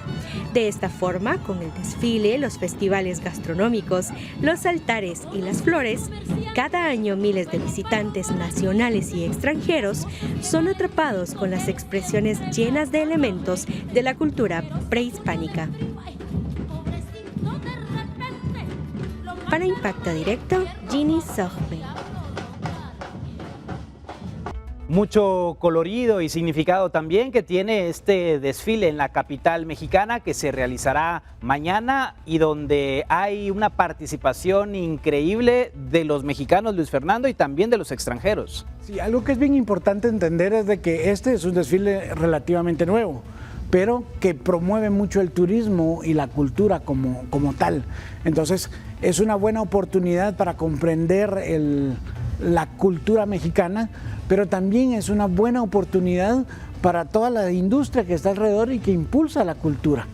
De esta forma, con el desfile, los festivales gastronómicos, los altares y las flores, cada año miles de visitantes nacionales y extranjeros son atrapados con las expresiones llenas de elementos de la cultura prehispánica. Para Impacto Directo, Ginny Sochme. Mucho colorido y significado también que tiene este desfile en la capital mexicana que se realizará mañana y donde hay una participación increíble de los mexicanos, Luis Fernando, y también de los extranjeros. Sí, algo que es bien importante entender es de que este es un desfile relativamente nuevo, pero que promueve mucho el turismo y la cultura como tal. Entonces, es una buena oportunidad para comprender la cultura mexicana, pero también es una buena oportunidad para toda la industria que está alrededor y que impulsa la cultura.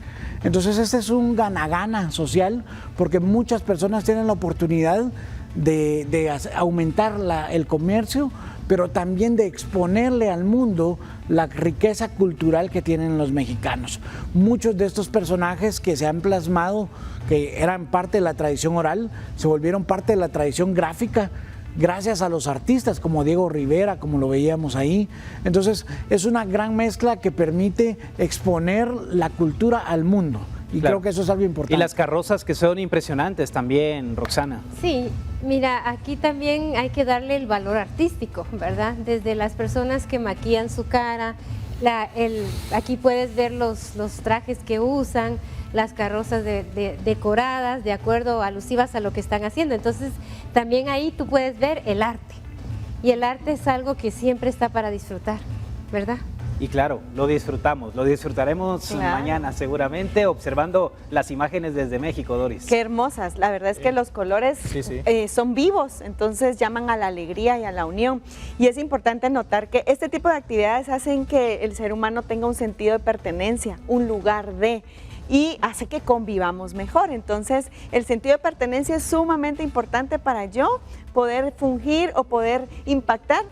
Entonces, este es un gana-gana social, porque muchas personas tienen la oportunidad de aumentar el comercio, pero también de exponerle al mundo la riqueza cultural que tienen los mexicanos. Muchos de estos personajes que se han plasmado, que eran parte de la tradición oral, se volvieron parte de la tradición gráfica, gracias a los artistas como Diego Rivera, como lo veíamos ahí. Entonces, es una gran mezcla que permite exponer la cultura al mundo. Y claro, creo que eso es algo importante. Y las carrozas que son impresionantes también, Roxana. Sí, mira, aquí también hay que darle el valor artístico, ¿verdad? Desde las personas que maquillan su cara, aquí puedes ver los trajes que usan, las carrozas decoradas, de acuerdo, alusivas a lo que están haciendo. Entonces, también ahí tú puedes ver el arte. Y el arte es algo que siempre está para disfrutar, ¿verdad? Y claro, lo disfrutaremos mañana seguramente, observando las imágenes desde México, Doris. Qué hermosas, la verdad es que los colores son vivos, entonces llaman a la alegría y a la unión. Y es importante notar que este tipo de actividades hacen que el ser humano tenga un sentido de pertenencia, un lugar de, y hace que convivamos mejor. Entonces, el sentido de pertenencia es sumamente importante para yo poder fungir o poder impactar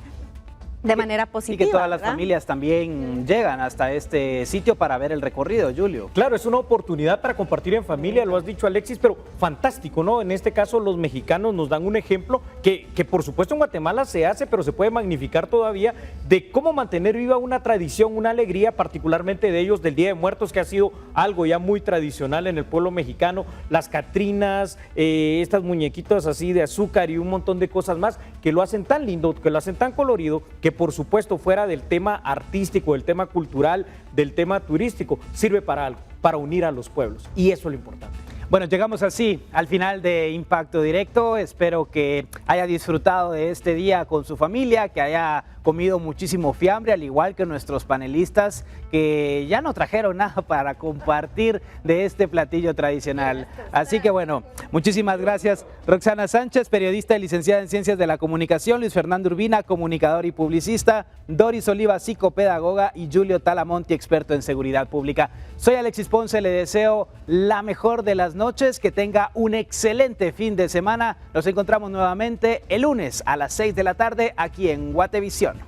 de manera positiva. Y que todas las familias también llegan hasta este sitio para ver el recorrido, Julio. Claro, es una oportunidad para compartir en familia, lo has dicho, Alexis, pero fantástico, ¿no? En este caso los mexicanos nos dan un ejemplo que por supuesto en Guatemala se hace, pero se puede magnificar todavía, de cómo mantener viva una tradición, una alegría, particularmente de ellos, del Día de Muertos, que ha sido algo ya muy tradicional en el pueblo mexicano, las catrinas, estas muñequitas así de azúcar y un montón de cosas más, que lo hacen tan lindo, que lo hacen tan colorido, que por supuesto fuera del tema artístico, del tema cultural, del tema turístico, sirve para algo, para unir a los pueblos, y eso es lo importante. Bueno, llegamos así al final de Impacto Directo. Espero que haya disfrutado de este día con su familia, que haya comido muchísimo fiambre, al igual que nuestros panelistas que ya no trajeron nada para compartir de este platillo tradicional. Así que bueno, muchísimas gracias Roxana Sánchez, periodista y licenciada en Ciencias de la Comunicación, Luis Fernando Urbina, comunicador y publicista, Doris Oliva, psicopedagoga, y Julio Talamonti, experto en seguridad pública. Soy Alexis Ponce, le deseo la mejor de las noches, que tenga un excelente fin de semana. Nos encontramos nuevamente el lunes a las 6 de la tarde aquí en Guatevisión.